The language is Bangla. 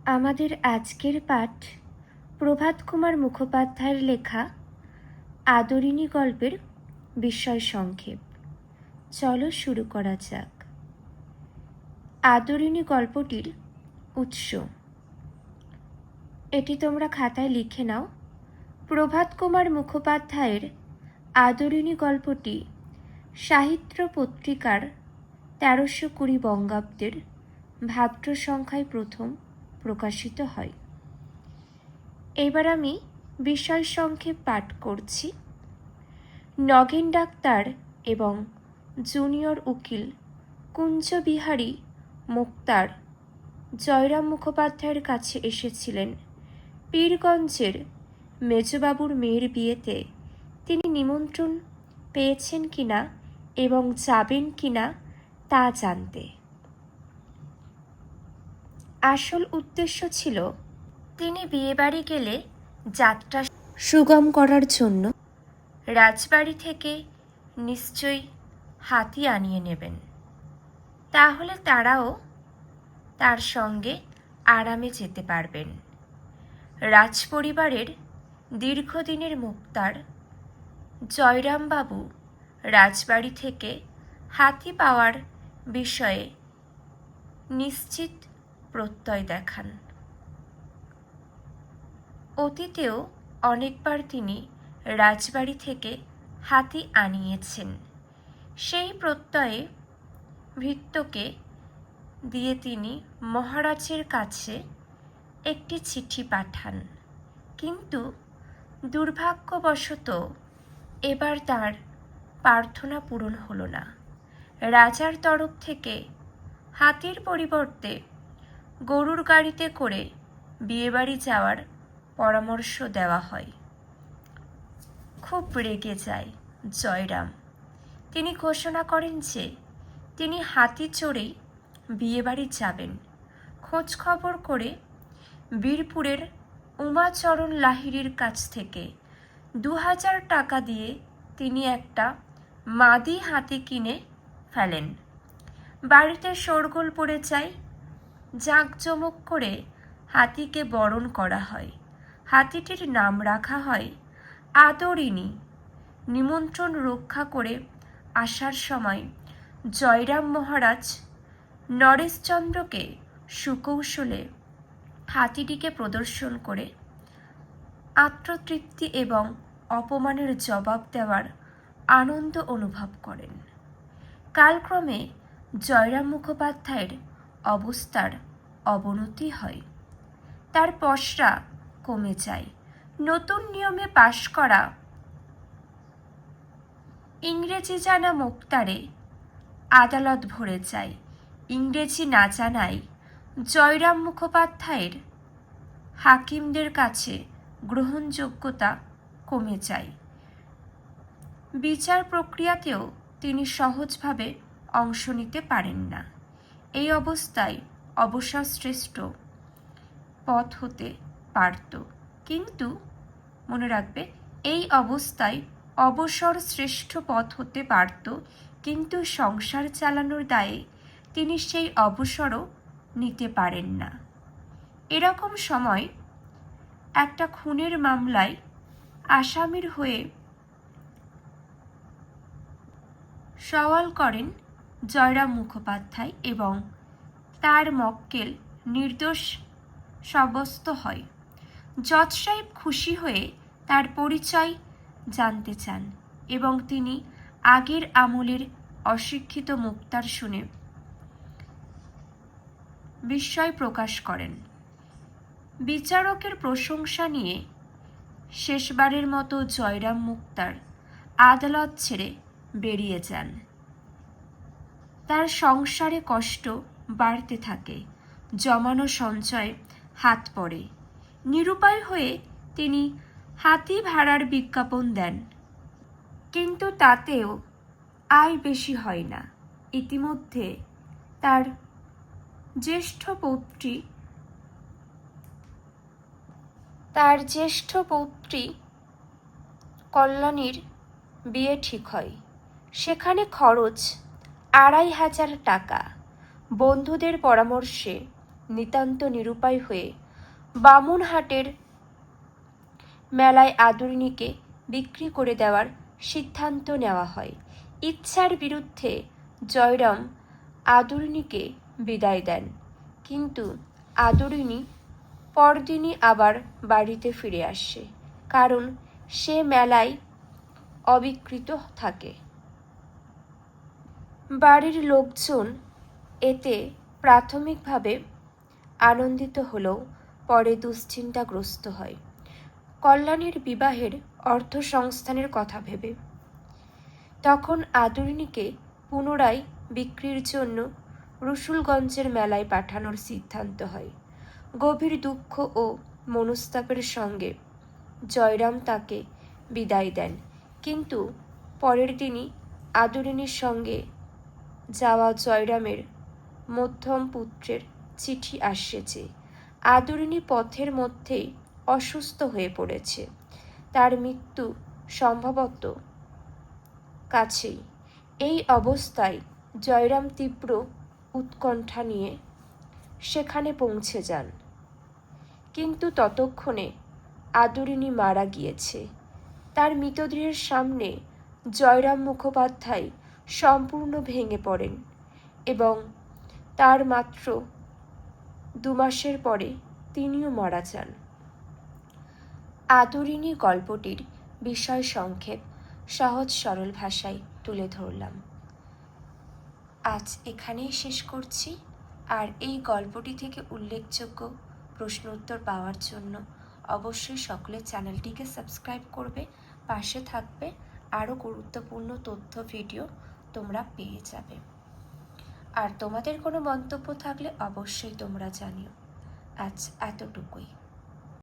আমাদের আজকের পাঠ প্রভাত কুমার মুখোপাধ্যায়ের লেখা আদরিণী গল্পের বিষয় সংক্ষেপ। চলো শুরু করা যাক। আদরিণী গল্পটির উৎস এটি তোমরা খাতায় লিখে নাও। প্রভাত কুমার মুখোপাধ্যায়ের আদরিণী গল্পটি সাহিত্য পত্রিকার ১৩২০ বঙ্গাব্দের ভাদ্র সংখ্যায় প্রথম প্রকাশিত হয়। এবার আমি বিষয় সংক্ষেপ পাঠ করছি। নগেন ডাক্তার এবং জুনিয়র উকিল কুঞ্জবিহারী মোক্তার জয়রাম মুখোপাধ্যায়ের কাছে এসেছিলেন পীরগঞ্জের মেজবাবুর মেয়ের বিয়েতে তিনি নিমন্ত্রণ পেয়েছেন কিনা এবং যাবেন কিনা তা জানতে। আসল উদ্দেশ্য ছিল তিনি বিয়েবাড়ি গেলে যাত্রা সুগম করার জন্য রাজবাড়ি থেকে নিশ্চয়ই হাতি আনিয়ে নেবেন, তাহলে তারাও তার সঙ্গে আরামে যেতে পারবেন। রাজপরিবারের দীর্ঘদিনের মুক্তার জয়রামবাবু রাজবাড়ি থেকে হাতি পাওয়ার বিষয়ে নিশ্চিত প্রত্যয় দেখান। অতীতেও অনেকবার তিনি রাজবাড়ি থেকে হাতি আনিয়েছেন। সেই প্রত্যয়ে ভৃত্যকে দিয়ে তিনি মহারাজের কাছে একটি চিঠি পাঠান, কিন্তু দুর্ভাগ্যবশত এবার তার প্রার্থনা পূরণ হলো না। রাজার তরফ থেকে হাতির পরিবর্তে গরুর গাড়িতে করে বিয়েবাড়ি যাওয়ার পরামর্শ দেওয়া হয়। খুব রেগে যায় জয়রাম। তিনি ঘোষণা করেন যে তিনি হাতি চড়েই বিয়েবাড়ি যাবেন। খোঁজ খবর করে বীরপুরের উমাচরণ লাহিড়ীর কাছ থেকে ২০০০ টাকা দিয়ে তিনি একটা মাদি হাতি কিনে ফেলেন। বাড়িতে শোরগোল পড়ে যায়। জাঁকজমক করে হাতিকে বরণ করা হয়। হাতিটির নাম রাখা হয় আদরিণী। নিমন্ত্রণ রক্ষা করে আসার সময় জয়রাম মহারাজ নরেশচন্দ্রকে সুকৌশলে হাতিটিকে প্রদর্শন করে আত্মতৃপ্তি এবং অপমানের জবাব দেওয়ার আনন্দ অনুভব করেন। কালক্রমে জয়রাম মুখোপাধ্যায়ের অবস্থার অবনতি হয়। তার পসরা কমে যায়। নতুন নিয়মে পাশ করা ইংরেজি জানা মোক্তারে আদালত ভরে যায়। ইংরেজি না জানায় জয়রাম মুখোপাধ্যায়ের হাকিমদের কাছে গ্রহণযোগ্যতা কমে যায়। বিচার প্রক্রিয়াতেও তিনি সহজভাবে অংশ নিতে পারেন না। এই অবস্থায় অবসর শ্রেষ্ঠ পথ হতে পারত, কিন্তু মনে রাখবে এই অবস্থায় অবসর শ্রেষ্ঠ পথ হতে পারত, কিন্তু সংসার চালানোর দায়ে তিনি সেই অবসরও নিতে পারেন না। এরকম সময় একটা খুনের মামলায় আসামির হয়ে সওয়াল করেন জয়রাম মুখোপাধ্যায় এবং তার মক্কেল নির্দোষ সাব্যস্ত হয়। জজ সাহেব খুশি হয়ে তার পরিচয় জানতে চান এবং তিনি আগের আমলের অশিক্ষিত মুক্তার শুনে বিস্ময় প্রকাশ করেন। বিচারকের প্রশংসা নিয়ে শেষবারের মতো জয়রাম মুক্তার আদালত ছেড়ে বেরিয়ে যান। তার সংসারে কষ্ট বাড়তে থাকে। জমানো সঞ্চয় হাত পড়ে। নিরুপায় হয়ে তিনি হাতি ভাড়ার বিজ্ঞাপন দেন, কিন্তু তাতেও আয় বেশি হয় না। ইতিমধ্যে তার জ্যেষ্ঠ পৌত্রী কল্যাণীর বিয়ে ঠিক হয়। সেখানে খরচ ২৫০০ টাকা। বন্ধুদের পরামর্শে নিতান্ত নিরুপায় হয়ে বামুনহাটের মেলায় আদরিণীকে বিক্রি করে দেওয়ার সিদ্ধান্ত নেওয়া হয়। ইচ্ছার বিরুদ্ধে জয়রাম আদরিণীকে বিদায় দেন, কিন্তু আদরিণী পরদিনই আবার বাড়িতে ফিরে আসে, কারণ সে মেলায় অবিকৃত থাকে। বাড়ির লোকজন এতে প্রাথমিকভাবে আনন্দিত হলেও পরে দুশ্চিন্তাগ্রস্ত হয় কল্যাণীর বিবাহের অর্থ সংস্থানের কথা ভেবে। তখন আদরিণীকে পুনরায় বিক্রির জন্য রসুলগঞ্জের মেলায় পাঠানোর সিদ্ধান্ত হয়। গভীর দুঃখ ও মনস্তাপের সঙ্গে জয়রাম তাকে বিদায় দেন, কিন্তু পরের দিনই আদরিণীর সঙ্গে যাওয়া জয়রামের মধ্যম পুত্রের চিঠি আসছে যে আদরিণী পথের মধ্যেই অসুস্থ হয়ে পড়েছে, তার মৃত্যু সম্ভবত কাছেই। এই অবস্থায় জয়রাম তীব্র উৎকণ্ঠা নিয়ে সেখানে পৌঁছে যান, কিন্তু ততক্ষণে আদরিণী মারা গিয়েছে। তার মৃতদেহের সামনে জয়রাম মুখোপাধ্যায় সম্পূর্ণ ভেঙে পড়েন এবং তার মাত্র 2 মাসের পরে তিনিও মারা যান। আদরিণী গল্পটির বিষয় সংক্ষেপ সহজ সরল ভাষায় তুলে ধরলাম। আজ এখানেই শেষ করছি। আর এই গল্পটি থেকে উল্লেখযোগ্য প্রশ্ন উত্তর পাওয়ার জন্য অবশ্যই সকলে চ্যানেলটিকে সাবস্ক্রাইব করবে, পাশে থাকবে। আরও গুরুত্বপূর্ণ তথ্য ভিডিও তোমরা পেয়ে যাবে। আর তোমাদের কোনো মন্তব্য থাকলে অবশ্যই তোমরা জানিও। আজ এতটুকুই।